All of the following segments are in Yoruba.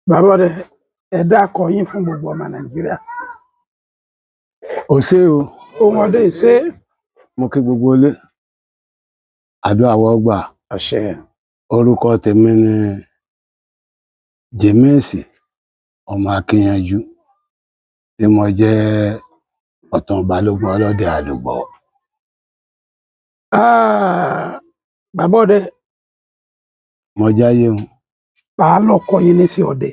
Bàbá rẹ̀ ẹ dákọ̀ yín fún gbogbo ọmọ Nàìjíríà. Ó ṣé o, Ohun ọdẹ ṣe mo kí gbogbo ilé. Àdúrà wa ó gbà. àṣẹ. Orúkọ tèmi ni James ọmọ Akínyanjú tí mo jẹ́ Ọ̀tún Balógun ọlọ́dẹ àlùbọ̀. Bàbá ọdẹ, Mo jáyé o. ta ló kọ́ yín ní sí ọdẹ?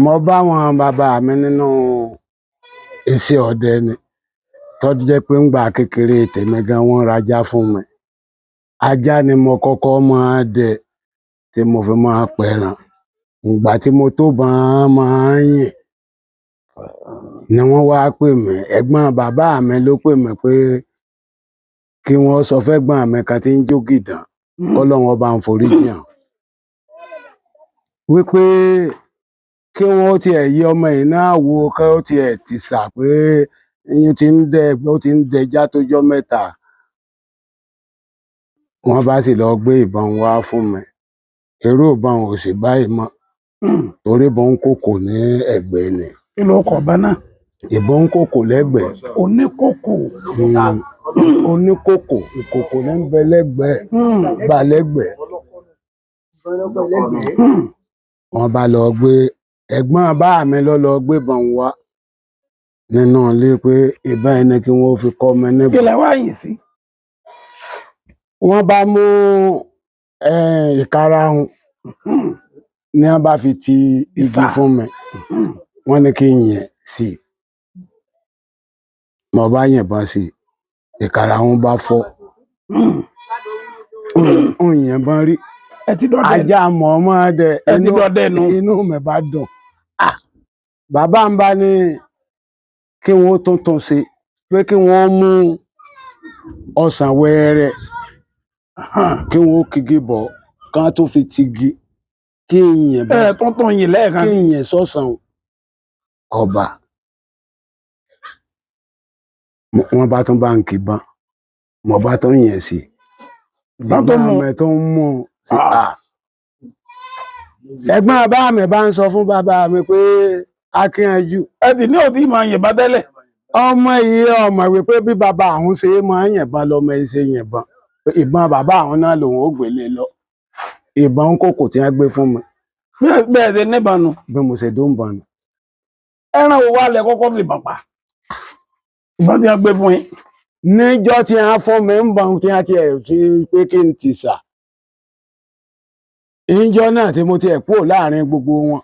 Mo bá wọn bàbá mi nínú iṣẹ́ ọdẹ ni. Tó jẹ́ pé ńgbà kékeré tèmi gan wọ́n rajá fún mi. Ajá ni mo kọ́kọ́ máa dẹ tí mo fi máa pẹran. Ìgbà tí mo tó máa ń yìn ni wọ́n wá pè mí. Ẹ̀gbọ́n bàbá mi ló pè mí pé kí wọ́n sọ fẹ́gbọ́n mi kan tí ń jó gìdán k'Ọlọ́run bá ń forí jìn án. Wípé kí wọ́n tiẹ̀ yí ọmọ yìí náà wò kí ó tiẹ̀ ti sà pé ó ti ń dẹjá tójọ́ mẹ́ta. Wọ́n bá sì lọ gbé ìbọn wá fún mi. Irú ìbọn ò sì báyìí mọ́. Torí ìbọn kòkò ní ẹ̀gbẹ́ ni. Kí ló kọ̀ bá náà? Ìbọn kòkò lẹ́gbẹ̀ẹ́. Oníkòkò. Oníkòkò, ìkòkò ní ń bẹ lẹ́gbẹ̀ẹ́, gbà lẹ́gbẹ̀ẹ́. Wọ́n bá lọ gbé ẹ̀gbọ́n bá mi lọ gbé ìbọn wá nínú ilé pé ìbọn ẹni kí wọ́n fi kọ́ mi níbọn. Kí lẹ wá yìn sí? Wọ́n bá mú ìkarahun ní wọ́n bá fi ti igi fún mi. Wọ́n ní kí n yìn sí. Mo bá yìnbọn sí, ìkarahun bá fọ́. Ń yìnbọn rí. Ẹ ti dọdẹ. Ajá mọ̀ ọmọ dẹ. Ẹ ti dọdẹ nu. Inú mi bá dùn. Bàbá ń bá ní kí wọ́n tuntun ṣe pé kí wọ́n mú ọsàn wẹ́rẹ́ kí wọ́n kigi bọ̀ kán tó fi tigi kí n yìnbọn. Tuntun yìn lẹ́ẹ̀kan. Kí n yìn sọ́sàn ọba. Wọ́n bá tún bá ń kìbọn. Mo bá tún yìn sí. Ẹ̀gbọ́n mi tó ń mú sí ẹ̀gbọ́n bàbá mi bá ń sọ fún bàbá mi pé Akínyanjú. Ẹ ti ní òtí máa yìnbọn tẹ́lẹ̀. Ọmọ yìí ọmọ wípé bí bàbá àwọn ṣe máa ń yìnbọn lọmọ yìí ṣe yìnbọn. Ìbọn bàbá àwọn náà lòun ó gbélé lọ. Ìbọn kòkò tí wọ́n gbé fún mi. Bẹ́ẹ̀ ṣe níbọn nù. Bí mo ṣe dún ìbọn nù. Ẹran wo wá lẹ kọ́kọ́ fi ìbọn pa? Ìbọn tí wọ́n gbé fún yín. Níjọ́ tí wọ́n fún mi ń bọn tí wọ́n tiẹ̀ ti pé kí n ti sà. Ìjọ náà tí mo tiẹ̀ kúrò láàrin gbogbo wọn.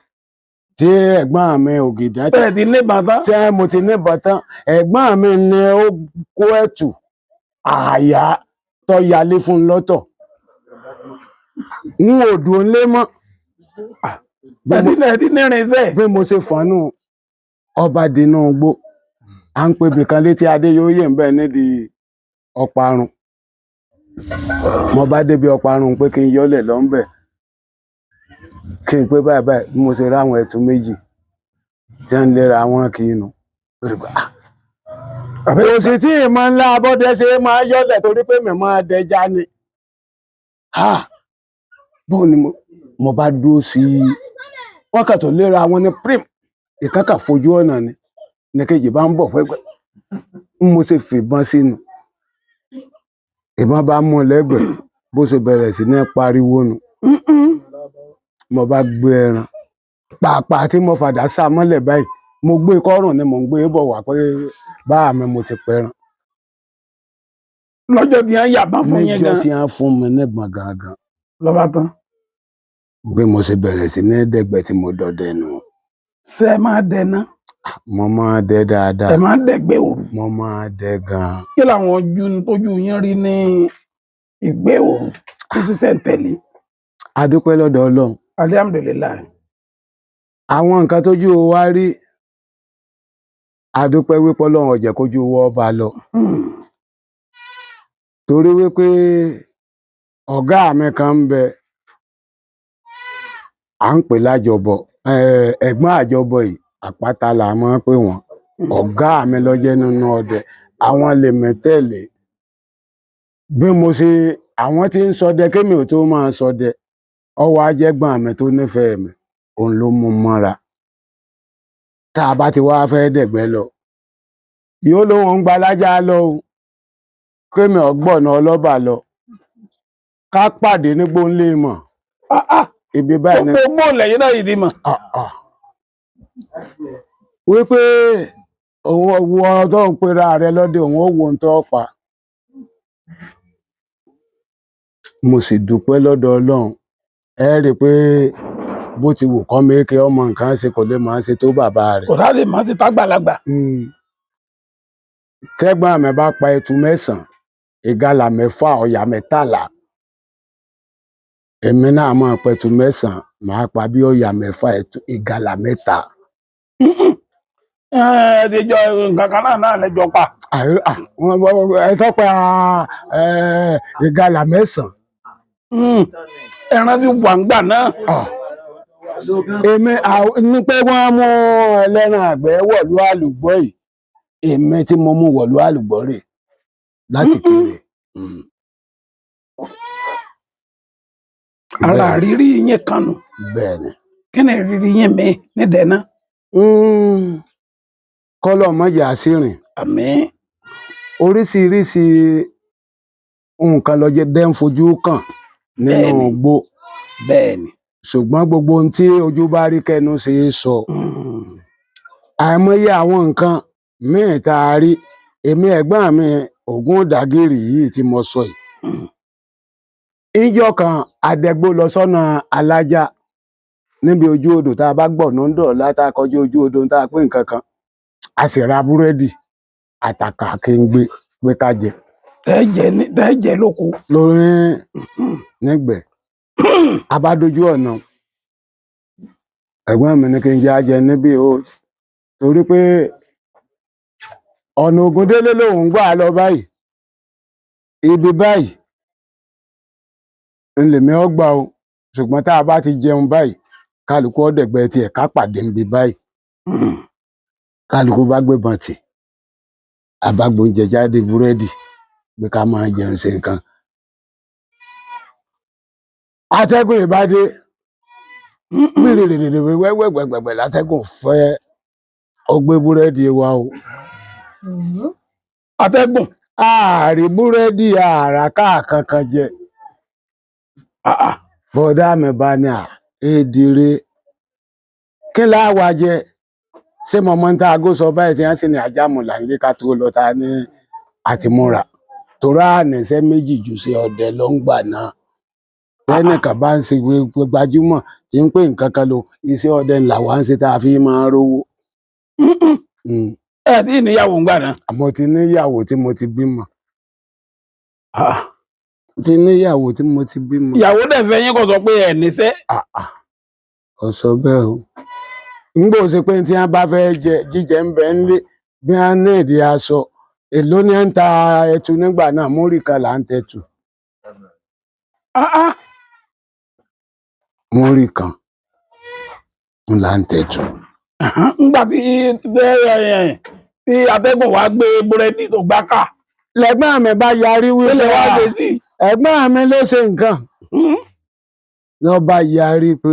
Tí ẹ̀gbọ́n mi Ògìdán. Tẹ́ ẹ ti níbọn tán. Tí mo ti níbọn tán. Ẹ̀gbọ́n mi ni ó kó ẹ̀tù àyà tó yalé fún lọ́tọ̀. N ò dùn lé mọ́. Ẹ ti nírin iṣẹ́. Bí mo ṣe fọ́nù ọba dínú igbó. À ń pe ibìkan létí Adéyóyè ń bẹ nídìí Ọparun. Mo bá débi Ọparun pé kí n yọ́lẹ̀ lọ́nbẹ̀. Kí n pé báyìí bí mo ṣe ráwọn ẹ̀tù méjì tí ń lera wọn kì í nu. Kò sì tí ìmọ̀ ńlá abọ́dẹ ṣe máa yọ́lẹ̀ torí pé mi máa dẹja ni. Bọ́ọ̀ ni mo bá dúró sí wọ́n kà tó lera wọn ní prim. Ìkánkà fojú ọ̀nà ni. Ní kejì bá ń bọ̀ pẹ́pẹ́. Mo ṣe fìbọn sínú. Ìbọn bá mú lẹ́gbẹ̀ẹ́ bó ṣe bẹ̀rẹ̀ sí ní pariwo nù. Mo bá gbé ẹran. Pàápàá tí mo fàdá sá mọ́lẹ̀ báyìí. Mo gbé kọ́rùn ni mò ń gbé bọ̀ wá pé báà mi mo ti pẹran. Lọ́jọ́ tí wọ́n yàbọn fún yín gan. Níjọ́ tí wọ́n fún mi níbọn gangan. Lọ́ba tán. Bí mo ṣe bẹ̀rẹ̀ sí ní dẹ̀gbẹ́ tí mo dọdẹ nù. Ṣé ẹ máa dẹ ná? Mo máa dẹ dáadáa. Ẹ máa dẹ̀gbẹ́ òru. Mo máa dẹ gan. Kí làwọn tójú yín rí ní ìgbẹ́ òru ní sísẹ̀ntẹ̀lé? A dúpẹ́ lọ́dọ̀ Ọlọ́run. Alhamdulilayi. Àwọn nǹkan tójú wa rí. A dúpẹ́ wípé Ọlọ́run ò jẹ́ kójú wa bá lọ. Torí wípé ọ̀gá mi kan ń bẹ. À ń pè lájọbọ. Ẹ̀gbọ́n àjọbọ yìí Àpáta là máa ń pè wọ́n. Ọ̀gá mi ló jẹ́ nínú ọdẹ. Àwọn lèmi tẹ̀lé. Bí mo ṣe àwọn tí ń ṣọdẹ kémi ò tó máa ṣọdẹ. ọwọ́ ajẹ́gbọ́n mi tó nífẹ̀ẹ́ mi òun ló mú mọ́ra tá a bá ti wá fẹ́ dẹ̀gbẹ́ lọ yóò lóun ń gbalájà lọ o kémi ọgbọ́nà ọlọ́ba lọ ká pàdé ní gbóńlé mọ̀ ibi báyìí ni gbogbo lẹ́yìn náà yìí ti mọ̀. wípé òun wọ tó ń pera rẹ lọ́dẹ òun ó wo ohun tó pa mo sì dúpẹ́ lọ́dọ̀ Ọlọ́run ẹ rí i pé bó ti wù kọ́ méèké ọmọ nǹkan ṣe kò lè máa ṣe tó bàbá rẹ̀. kò sá lè má ti tágbàlagbà. tẹ́gbọ́n mi bá pa ẹtu 9 ìgalà 4 ọ̀yà 13 èmi náà máa pẹ̀tù 9 máa pa bí ọ̀yà 4 ìgalà 3. ẹ̀ẹ́dẹ̀jọ nǹkan kan náà lẹ́jọ́ pa. ẹ tọ́pẹ́ ìgalà 9. ẹran tí wà ń gbà náà. èmi ní pé wọ́n mú ẹlẹ́ran àgbẹ̀ wọ̀lú àlùgbọ́ yìí èmi tí mo mú wọ̀lú àlùgbọ́ rè láti kéré. ara rírí yín kanu. bẹ́ẹ̀ni. kí ni rírí yín mi ní dẹ́ná. kọ́lọ̀ mọ́jà sí rìn. àmín. oríṣiríṣi nǹkan lọ́jẹ́ dẹ́ ń fojú kàn nínú igbó. bẹ́ẹ̀ni. ṣùgbọ́n gbogbo ohun tí ojú bá rí kẹnu ṣe é sọ. àìmọye àwọn nǹkan míì tá a rí èmi ẹ̀gbọ́n mi Ògúndàgìrì yìí tí mo sọ yìí. ìjọ kan àdẹ̀gbó lọ sọ́nà Alájà níbi ojú odò tá a bá gbọ̀nà ń dọ̀ látàkọjú ojú odò tá a pín nǹkan kan a sì ra búrẹ́dì àtàkà kéńgbé pé ká jẹ. tẹ́ẹ̀jẹ̀ lóko. lórí nígbẹ̀ abádojú ọ̀nà ẹ̀gbọ́n mi ní kí n jẹ́ ajẹ níbí o torí pé ọ̀nà Ògúndélé lòun gbà lọ báyìí ibi báyìí ńlẹ̀mí ọgbà o ṣùgbọ́n tá a bá ti jẹun báyìí kálukú ọ̀dẹ̀gbẹ́ tiẹ̀ ká pàdé níbi báyìí kálukú bá gbébọn tì àbágbóúnjẹ jáde búrẹ́dì pé ká máa jẹun ṣe nǹkan. atẹ́gùn ìbádé gbìrìrìrì wẹ́wẹ́gbẹ̀gbẹ̀ látẹ́gùn fẹ́ ó gbé búrẹ́dì wa o. atẹ́gùn. ààrí búrẹ́dì àràká kankan jẹ. bọ́dá mi bá ní èdèrè kí láwa jẹ ṣé mọ̀mọ́ ń tá aago sọ báyìí tí wọ́n sì ní ajámu là ń lé ká tó lọ ta ní àtìmúra torá ànẹ̀sẹ́ méjì jù sí ọdẹ ló ń gbà náà tẹ́nìkan bá ń ṣe gbajúmọ̀ tí ń pè nǹkan kan lo iṣẹ́ ọdẹ làwa ń ṣe tá a fi máa rówó. ẹ tí níyàwó ń gbà náà. àmọ́ ti níyàwó tí mo ti bímọ. ti níyàwó tí mo ti bímọ. ìyàwó dẹ̀ fẹ́ yín kò sọ pé ẹ̀ níṣẹ́. kò sọ bẹ́ẹ̀ o. ńgbò ṣe pé tí wọ́n bá fẹ́ jẹ jíjẹ ń bẹ ńlé bí wọ́n ní èdè aṣọ èló ni ń ta ẹtu nígbà náà múrì kan là ń tẹ̀tù. múrì kan là ń tẹ̀tù. ńgbà tí atẹ́gùn wá gbé búrẹ́dì tó gbá ká. lẹ́gbọ́n mi bá yarí wípé ẹ̀gbọ́n mi ló ṣe nǹkan. ló bá yarí pé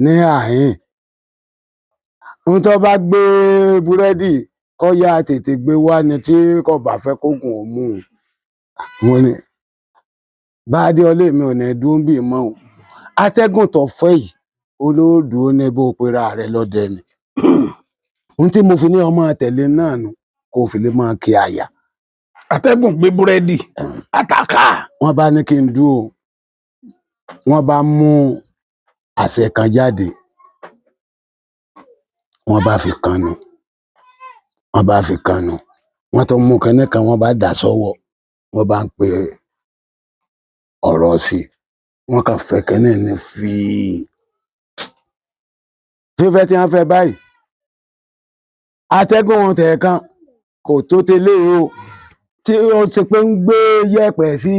ní àhín ohun tó bá gbé búrẹ́dì kó yá tètè gbé wá ni tí kò bá fẹ́ kókùn ó mú un. wọ́n ní báadé ọlé mi ò ní dúró bí mọ́ o atẹ́gùn tó fẹ́ yìí olóòdù ó ní bó pera rẹ̀ lọ́dẹ ni. ohun tí mo fi ní ọmọ tẹ̀lé náà nù kó fi lè máa kí àyà. atẹ́gùn gbé búrẹ́dì àtàkà. wọ́n bá ní kí n dúró wọ́n bá mú àṣẹ kan jáde wọ́n bá fi kanu wọ́n tó mú kẹ́ní kan wọ́n bá dà sọ́wọ́ wọ́n bá ń pe ọ̀rọ̀ sí wọ́n kàn fẹ́ kẹ́ní ní fífẹ́ tí wọ́n fẹ́ báyìí atẹ́gùn wọn tẹ̀ kan kò tó tẹ́lẹ̀ o tí ó ti pé ń gbé yẹ̀pẹ̀ sí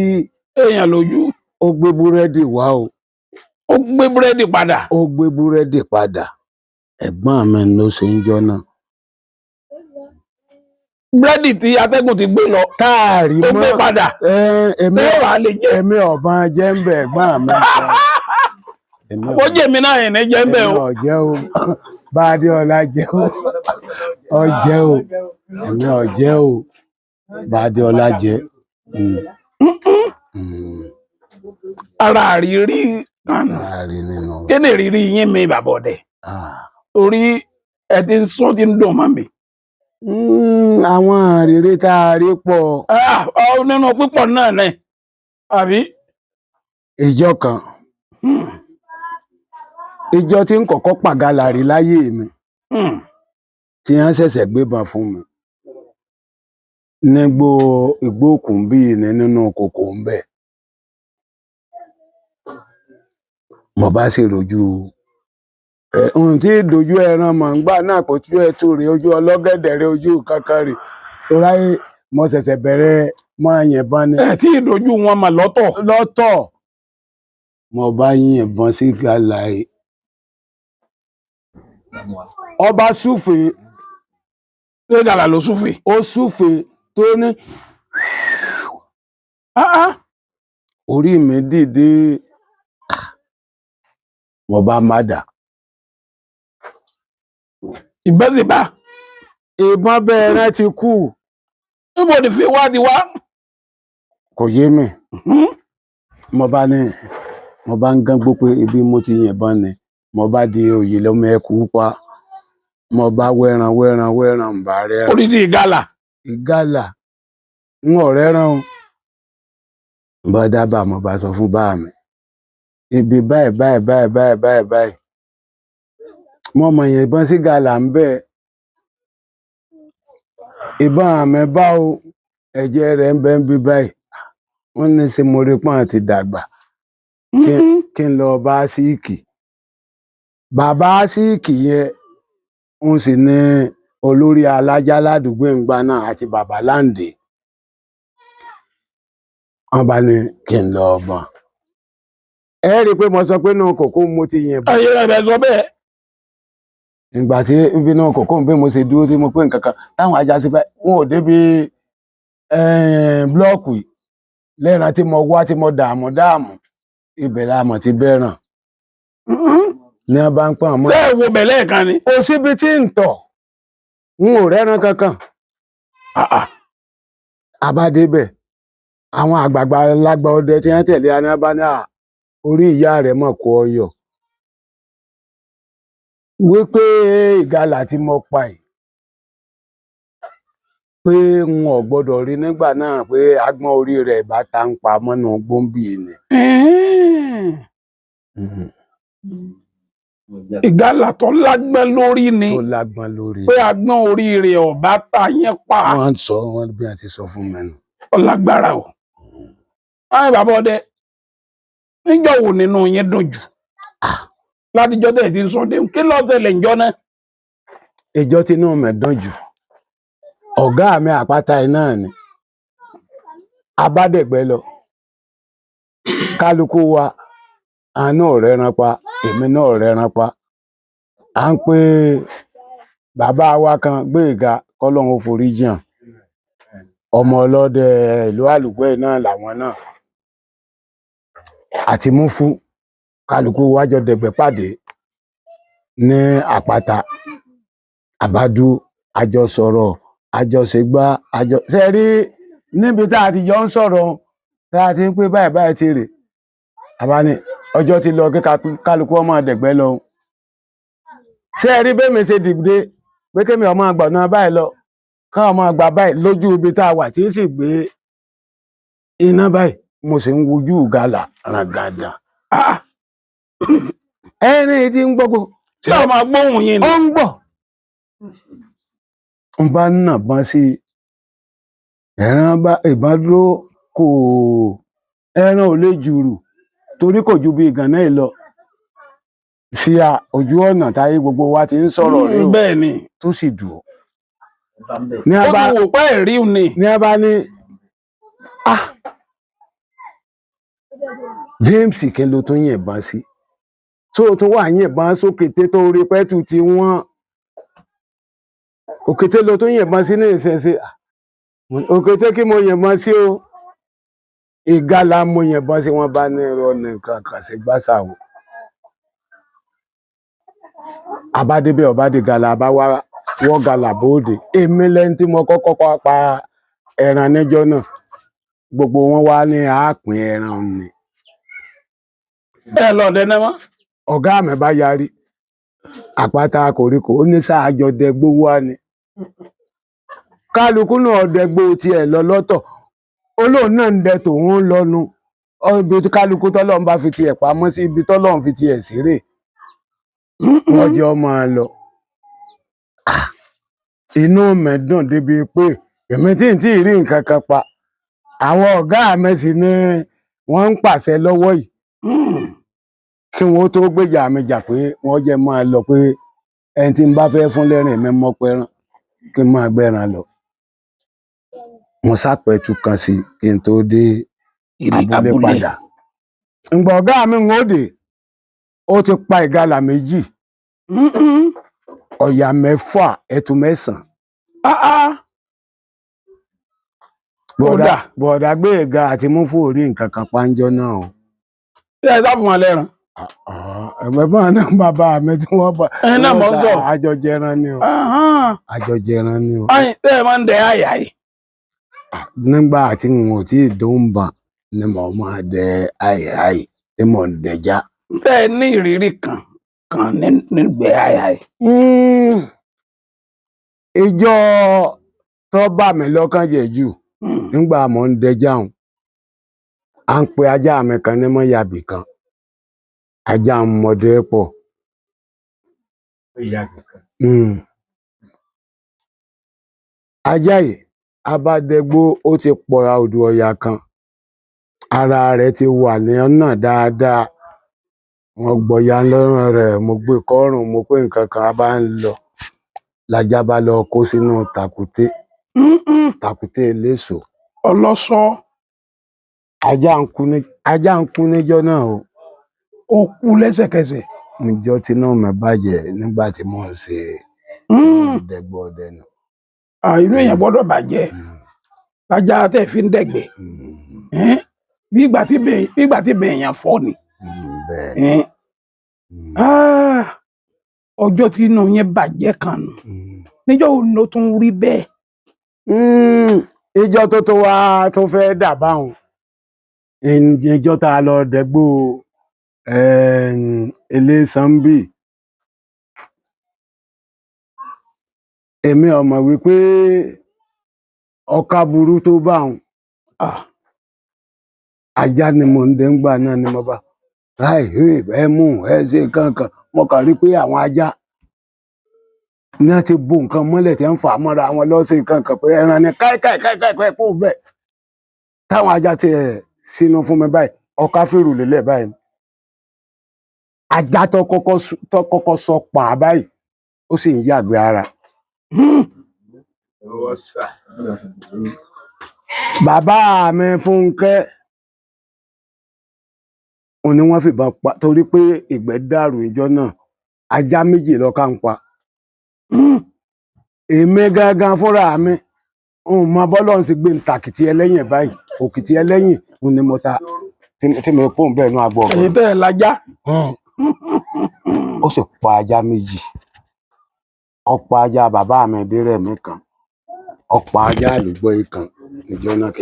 èèyàn lójú. ó gbé búrẹ́dì wá o. ó gbé búrẹ́dì padà. ó gbé búrẹ́dì padà ẹ̀gbọ́n mi ló ṣe ń jọ náà. búrẹ́dì tí atẹ́gùn ti gbé lọ. táàrí mọ́ ó gbé padà. èmi ọ̀bọ̀n jẹ́ ń bẹ̀ ẹ̀gbọ́n mi sọ. ó jẹ́ mi náà ẹ̀ní jẹ́ ń bẹ̀ o. ọ̀jẹ́ o bá Adéọlá jẹ́ o ọ̀jẹ́ o èmi ọ̀jẹ́ o bá Adéọlá jẹ́. ara àrírí kan kí ni ìrírí yín mi bàbá ọdẹ torí ẹ ti ń sọ ti ń dùn mọ́ mi. àwọn àrírí tá a rí pọ̀. nínú pípọ̀ náà ni àbí. ìjọ kan ìjọ tí ń kọ́kọ́ pàgálà rí láyé mi tí wọ́n ṣẹ̀ṣẹ̀ gbébọn fún mi nígbó ìgbóòkùn bíi ní nínú kòkó ń bẹ̀. mo bá sì rojú ohun tí dojú ẹran mọ̀ ń gbà náà kò tú ẹ tó rè ojú ọlọ́gẹ̀dẹ̀ rè ojú kankan rè tó ráyè mo ṣẹ̀ṣẹ̀ bẹ̀rẹ̀ mọ́ yìnbọn ni. ẹ tí ìdojú wọn mà lọ́tọ̀. mo bá yìnbọn sí gàlà yìí ọba súfè. ṣé gàlà ló súfè. ó súfè tó ní. orí mi dìde mo bá má dà. ìbẹ́sìbá. ìbọn bẹ́ẹ̀rẹ̀ ti kú. níbo ni fi wá ti wá. kò yé mi. mo bá ń gán gbó pé ibi mo ti yìnbọn ni mo bá di òye lọ́mọ ẹkú pa mo bá wẹ́ran ń bá rẹ́. orí di ìgalà. ìgalà ń ọ̀rẹ́ rán o. bá dábàá mo bá sọ fún bá mi ibi báyìí mo mọ̀ yìnbọn sí gàlà ń bẹ́ẹ̀. ìbọn àmì bá o ẹ̀jẹ̀ rẹ̀ ń bẹ ń bí báyìí wọ́n ní ṣe mo rí pọ́n àti dàgbà kí n lọ bá síìkì. bàbá síìkì yẹn ń sì ní olórí alájá ládùúgbò ìgbà náà àti bàbá láǹdè. wọ́n bá ní kí n lọ bọ̀n. ẹ rí i pé mo sọ pé náà kòkó mo ti yìnbọn. ayé rẹ̀ sọ bẹ́ẹ̀. ìgbà tí ibi náà kòkó bí mo ṣe dúró tí mo pé nǹkan kan táwọn ajá sí báyìí wọn ò débi blọọkù yìí lẹ́ran tí mo wá tí mo dààmú ibẹ̀ la mọ̀ ti bẹ́ràn. ní wọ́n bá ń pọ́n àmọ́. ṣé ẹ wo bẹ̀lẹ́ kan ni. kò síbi tí ń tọ̀ n ò rẹ́ran kankan. àbádébẹ̀ àwọn àgbààgbà lágbà ọdẹ tí wọ́n tẹ̀lé anábá ní orí ìyá rẹ̀ mọ̀ kó ọyọ̀. wípé ìgalà tí mo pa yìí pé n ò gbọ́dọ̀ rí nígbà náà pé agbọ́n orí rẹ̀ ìbáta ń pa mọ́nà gbòǹbì ni. ìgalà tó lágbọ́n lórí ni. tó lágbọ́n lórí. pé agbọ́n orí rẹ̀ ọ̀bá ta yẹn pa. wọ́n sọ wọ́n bí wọ́n ti sọ fún mẹ́nu. ọlágbára o. àwọn bàbá ọdẹ níjọ́ wo nínú yẹn dùn jù látijọ́ tẹ̀ ti ń sọ dé kí ló ṣẹlẹ̀ ńjọ́ náà. ìjọ tí inú mi dùn jù ọ̀gá mi àpáta iná ni abádẹ̀gbẹ́ lọ kálukú wa àánú ọ̀rẹ́ ran pa èmi náà ọ̀rẹ́ ran pa à ń pè bàbá wa kan Gbéga kọ́lọ́hún forí jìn ọmọ ọlọ́dẹ ìlú àlùgbẹ́ náà làwọn náà àti Múfú kálukú wájọ dẹ̀gbẹ́ pàdé ní àpáta àbádú àjọsọ̀rọ̀ àjọṣègbà ṣe rí níbi tá a ti jọ ń sọ̀rọ̀ tá a ti ń pé báyìí ti rè àbá ní ọjọ́ ti lọ kí kálukú ọmọ dẹ̀gbẹ́ lọ ṣe rí bẹ́ẹ̀ mi ṣe dìde pé kémi ọmọ àgbà náà báyìí lọ káwọn ọmọ àgbà báyìí lójú ibi tá a wà tí ń sì gbé iná báyìí mo sì ń wojú gàlà ràgàdà ẹni tí ń gbogbo tí ọmọ agbóhùn yìí ni. ó ń gbọ́ n bá nà bọ́n sí ẹran bá ìbọn dúró kò ẹran ò lè jùrù torí kò ju bí ìgànnà yìí lọ sí ojú ọ̀nà táyé gbogbo wa ti ń sọ̀rọ̀ rẹ o bẹ́ẹ̀ ni tó sì dùn ní a bá wò pé ẹ̀rí ni ní a bá ní James kí ló tún yìnbọn sí tó tún wà yìnbọn sókété tó rí pẹ́tù tí wọ́n òkété ló tún yìnbọn sí ní ìṣẹ̀ṣe òkété kí mo yìnbọn sí o ìgalà mo yìnbọn sí wọn bá ní irọ́ nìkan kan sí gbàsàwò abádébẹ̀ ọ̀bádìgalà bá wá wọ́ galà bóde èmi lẹ́ni tí mo kọ́kọ́ pa ẹran níjọ́ náà gbogbo wọn wá ní àápín ẹran ni ẹ lọ ọdẹ náà mọ́. ọ̀gá mi bá yarí àpáta koríko ó ní sáàjọ dẹgbó wá ni kálukú náà dẹgbó tiẹ̀ lọ lọ́tọ̀ olóòn náà ń dẹ tòun lọ́nu ibi tí kálukú tọ́lọ́run bá fi tiẹ̀ pamọ́ sí ibi tọ́lọ́run fi tiẹ̀ sírè wọ́n jẹ́ ọmọ lọ inú mi dùn débi pé èmi tí n tí ì rí nǹkan kan pa àwọn ọ̀gá mi sì ni wọ́n ń pàṣẹ lọ́wọ́ yìí kí wọ́n tó gbèjà mi jà pé wọ́n jẹ́ máa lọ pé ẹni tí n bá fẹ́ fún lẹ́rìn mi mọ́ pẹ́ràn kí n máa gbẹ́ran lọ mo sápẹ̀tù kan sí kí n tó dé abúlé padà ǹgbà ọ̀gá mi ń òde ó ti pa ìgalà méjì ọ̀yà mẹ́fà ẹ̀tù mẹ́sàn-án bọ̀dà Gbéyèga àti Múfú ò rí nǹkan kan pánjọ́ náà o. ṣé ẹ sáfún wọn lẹ́ran. ẹ̀mẹ́fà náà bàbá mi tí wọ́n bá ẹ̀yin náà mọ̀ ń sọ. àjọjẹran ni o àjọjẹran ni o. báyìí tẹ́ ẹ máa ń dẹ àyà yìí. nígbà tí n ò tí ì dùn bà ni mo máa dẹ àyà yìí tí mò ń dẹja. tẹ́ ẹ ní ìrírí kan nígbẹ àyà yìí. ìjọ tó bà mí lọ́kàn jẹ́ jù nígbà mò ń dẹja òun à ń pe ajá mi kan ní mọ́yàbì kan ajá ń mọdé pọ̀. ajá yìí abádẹgbó ó ti pọ̀ra odò ọ̀yà kan ara rẹ̀ ti wà ní ọ̀nà dáadáa wọ́n gbọ̀yà lọ́rùn rẹ̀ mo gbé kọ́rùn mo pé nǹkan kan bá ń lọ lajá bá lọ kó sínú tàkúté eléso. ọlọ́sọ. ajá ń kú níjọ́ náà o. ó kú lẹ́sẹ̀kẹsẹ̀. níjọ́ tí náà mi bàjẹ́ nígbà tí mò ń ṣe dẹgbọ́ ọdẹ nù. inú èèyàn gbọ́dọ̀ bàjẹ́ ajá tẹ́ fi ń dẹ̀gbẹ́ bí ìgbà tí bèèyàn fọ́ ni. ọjọ́ tí inú yẹn bàjẹ́ kan nù níjọ́ wo ló tún rí bẹ́ẹ̀. ìjọ tó wá tó fẹ́ dà báwọn ìjọ tá a lọ dẹgbó elésanbì èmi ọmọ wípé ọkà burú tó báwọn ajá ni mo ń dé ńgbà náà ni mo bá láì ẹ mú ẹ ṣe kankan mo kàn rí pé àwọn ajá ní wọ́n ti bo nǹkan mọ́lẹ̀ tí wọ́n ń fà á mọ́ra wọn lọ́sẹ̀ kankan pé ẹran ni káìkáìkáìkáì kó bẹ́ẹ̀ táwọn ajá ti sínú fún mi báyìí ọkà fèrò lélẹ̀ báyìí ajá tó kọ́kọ́ sọ pa báyìí ó sì ń yàgbé ara. bàbá mi Fúnkẹ́ òun ni wọ́n fìbọn pa torí pé ìgbẹ́ dàrú ìjọ náà ajá méjì lọ́kà ń pa. èmi gangan fúnra mi òun mọ bọ́lọ̀ ń sì gbé ntàkìtì ẹlẹ́yìn báyìí òkìtì ẹlẹ́yìn òun ni mo ta tí mo pò ń bẹ́ẹ̀ nú agbọ̀ ọ̀gbọ̀n. èyí bẹ́ẹ̀ lajá. ó sì pa ajá méjì ó pa ajá bàbá mi Dérẹ̀mí kan ó pa ajá àlùgbọ́ yìí kan ìjọ náà kì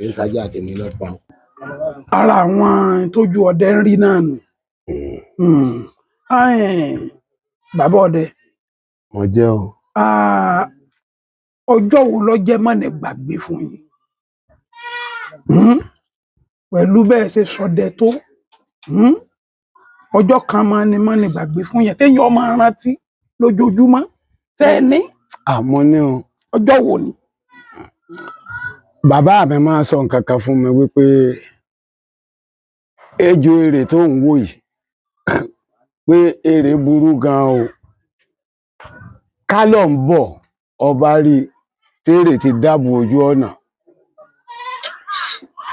í sájà tèmi lọ́pàá. ara àwọn tójú ọdẹ ń rí náà nù. bàbá ọdẹ. mo jẹ́ o. ọjọ́ wo ló jẹ́ mọ́ni gbàgbé fún yín pẹ̀lú bẹ́ẹ̀ ṣe sọdẹ tó ọjọ́ kan máa ní mọ́ni gbàgbé fún yẹn téèyàn máa rántí lójoojúmọ́ sẹ́ni. àmọ́ ní o. ọjọ́ wo ni. bàbá mi máa sọ nǹkan kan fún mi wípé ejò èrè tó ń wò yìí pé èrè burú gan o kálọ̀ ń bọ̀ ọba rí tèrè ti dáàbò ojú ọ̀nà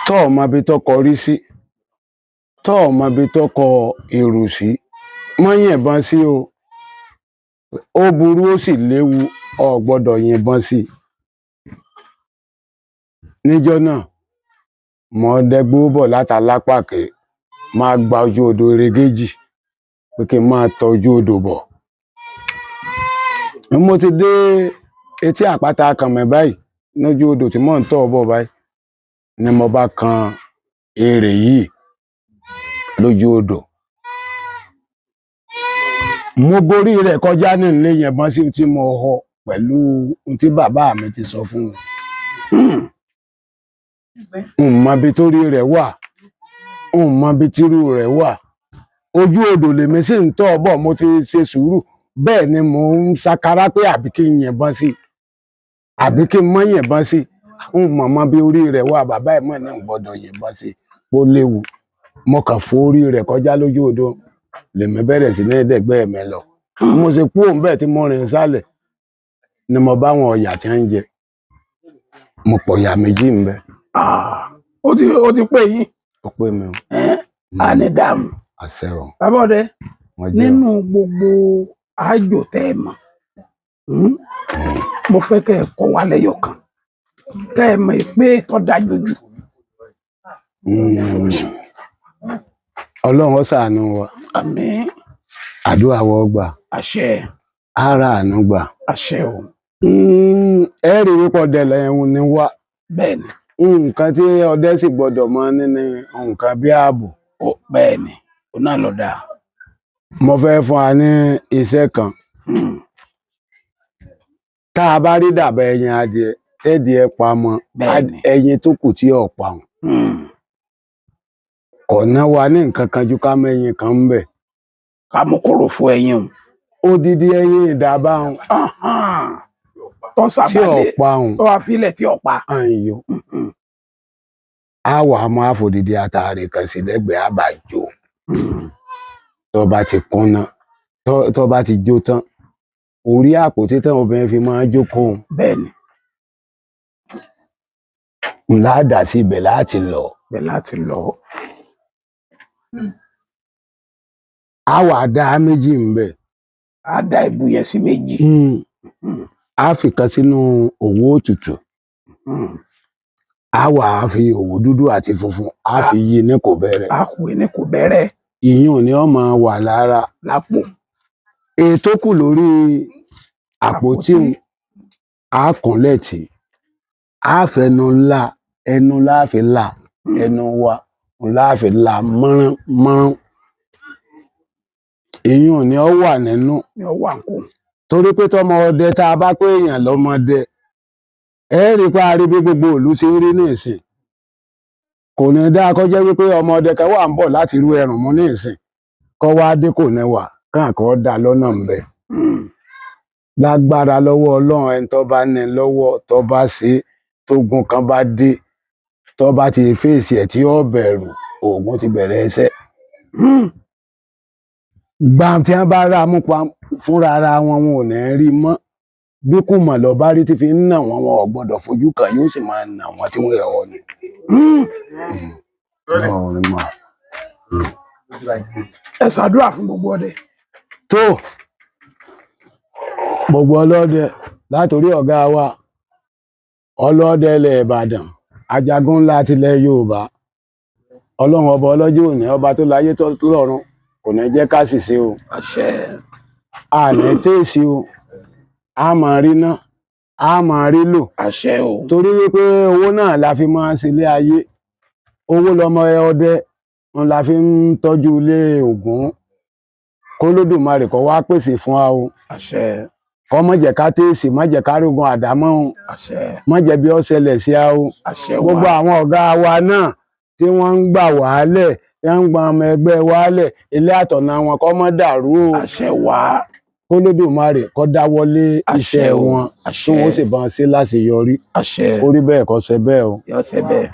tọ́ ọmọ ibi tọkọ rí sí tọ́ ọmọ ibi tọkọ èrò sí mọ́ yìnbọn sí o ó burú ó sì léwu o gbọ́dọ̀ yìnbọn sí níjọ́ náà mo dẹgbó bọ̀ látàlápàkẹ́ máa gba ojú odò Erégéjì pé kí n máa tọ́jú odò bọ̀. Mo ti dé etí àpáta Kànmẹ́ báyìí lójú odò tí mò ń tọ̀ bọ̀ báyìí ni mo bá kan èrè yìí lójú odò. Mo borí rẹ̀ kọjá ní ilé yẹ̀bọn sí tí mo họ pẹ̀lú ohun tí bàbá mi ti sọ fún mi. N mọ ibi torí rẹ̀ wà, n mọ ibi tírú rẹ̀ wà. Ojú odò lèmi sì ń tọ̀ bọ̀, mo ti ṣe sùúrù. Bẹ́ẹ̀ ni mò ń sakara pé àbí kí n yìnbọn sí, àbí kí n mọ́ yìnbọn sí. N mọ̀ bí orí rẹ̀ wà, bàbá ẹ̀ mọ̀ ní n gbọ́dọ̀ yìnbọn sí, ó léwu. Mo kàn fò orí rẹ̀ kọjá lójú odò lèmi bẹ̀rẹ̀ sí ní dẹ̀gbẹ́ mi lọ. Mo ṣe kúrò ńbẹ̀ tí mo rìn sálẹ̀ ni mo bá wọn ọ̀yà tí ń jẹ. Mo pọ̀yà méjì ńbẹ̀. Ó ti pé yín. Ó pé mi o. A ní dààmú. Àṣẹ o. Bàbá ọdẹ, nínú gbogbo àjò tẹ́ ẹ mọ̀, mo fẹ́ kẹ́ ẹ kọ́ wa lẹ́yọ̀ kan tẹ́ ẹ mọ̀ pé tó dájú jù. Ọlọ́run ó ṣàánú wa. Àmín. Àdúrà wa ó gbà. Àṣẹ. Ara àánú gbà. Àṣẹ o. Ẹ rí wípé ọdẹ lẹ́hìn ni wá. Bẹ́ẹ̀ni. Nǹkan tí ọdẹ sì gbọdọ̀ mọ ní nǹkan bí ààbò. Bẹ́ẹ̀ni, ó náà lọ dáa. Mo fẹ́ fún wa ní iṣẹ́ kan. Tá a bá rí dàbà ẹyin adìẹ tẹ́dìẹ pamọ́, ẹyin tó kù tí ò pa wọn. Ọ̀nà wa ní nǹkan kan ju ká mẹ́yin kan ń bẹ̀. Ká mú kóró fún ẹyin o. Odidi ẹyin ìdàbà wọn. Tó sàbàlẹ̀, tí ò pa wọn. tó wá fílẹ̀ tí ò pa. Àyò. A wà á máa fòdìdí àtàrí kan sí lẹ́gbẹ̀ẹ́ àbàjò. Tó bá ti kúnná, tó bá ti jó tán, orí àpótí tán obìnrin fi máa jókòó. Bẹ́ẹ̀ni. Ńlá dà sí ibẹ̀ láti lọ. Ibẹ̀ láti lọ. A wà á dá méjì ńbẹ̀. A dá ìbú yẹn sí méjì. A fi kan sínú òwú òtútù. A wà á fi òwú dúdú àti funfun, a fi yí ní kò bẹ̀rẹ̀. A kò ní kò bẹ̀rẹ̀. Ìyún ni ó máa wà lára. Lápò. Ètò kù lórí àpótí a kúnlẹ̀ tì. A fẹnu ńlá, ẹnu láàfi là, ẹnu wa láàfi là mọ́rán mọ́rán. Ìyún ni ó wà nínú. Ni ó wà nkù. Torí pé tọmọ ọdẹ tá a bá pé èèyàn lọ́mọdé, ẹ rí i pé a rí bí gbogbo ìlú ṣe ń rí ní ìsìn. Kò ní dáa kó jẹ́ wípé ọmọ ọdẹ kan wà ń bọ̀ láti rú ẹrùn mú ní ìsìn. Kọ́ wá dé kò ní wà, káàkó dá lọ́nà ńbẹ̀. Lágbára lọ́wọ́ Ọlọ́run, ẹni tó bá ní lọ́wọ́, tó bá ṣe, tógun kan bá dé, tó bá ti fèsì ẹ̀ tí ó bẹ̀rù, oògùn ti bẹ̀rẹ̀ ẹsẹ̀. Gbà tí wọ́n bá rà mú pa fúnra ara wọn, wọn ò ní rí mọ́. Bí kò mọ̀ lọ bá rí tí fi ń nà wọ́n, wọn ò gbọ́dọ̀ fojú kan, yóò sì máa nà wọ́n tí wọ́n yẹ̀ wọ́n ni. Ẹ ṣàdúrà fún gbogbo ọdẹ. Tó gbogbo ọlọ́dẹ látòrí ọ̀gá wa, ọlọ́dẹ ilẹ̀ Ìbàdàn, ajagun ńlá tilẹ̀ Yorùbá. Ọlọ́run ọba ọlọ́jọ́ òní, ọba tó láyé tó lọ́run, kò ní jẹ́ ká ṣìṣe o. Àṣẹ. Àní tèèṣì o. A máa rí ná, a máa rí lò. Àṣẹ o. Torí wípé owó náà la fi máa ń ṣílé ayé. Owó lọmọ ọdẹ la fi ń tọ́jú ilé Ògún. K'Olódùmarè kó wá pèsè fún wa o. Àṣẹ. Kó má jẹ́ ká tèèṣì, má jẹ́ ká rógun àdámọ́ o. Àṣẹ. Má jẹ́ bí ó ṣẹlẹ̀ sí a o. Àṣẹ wa. Gbogbo àwọn ọ̀gá wa náà tí wọ́n ń gbà wálẹ̀, tí wọ́n ń gba ọmọ ẹgbẹ́ wálẹ̀, ilé àtọ̀nà wọn kó má dàrú o. Àṣẹ wa. K'Olódùmarè kó dáwọ́lé iṣẹ́ wọn, tí wọ́n sì bá ń ṣe láṣeyọrí. Àṣẹ. Ó rí bẹ́ẹ̀ kó ṣe bẹ́ẹ̀ o. Yó ṣe bẹ́ẹ̀.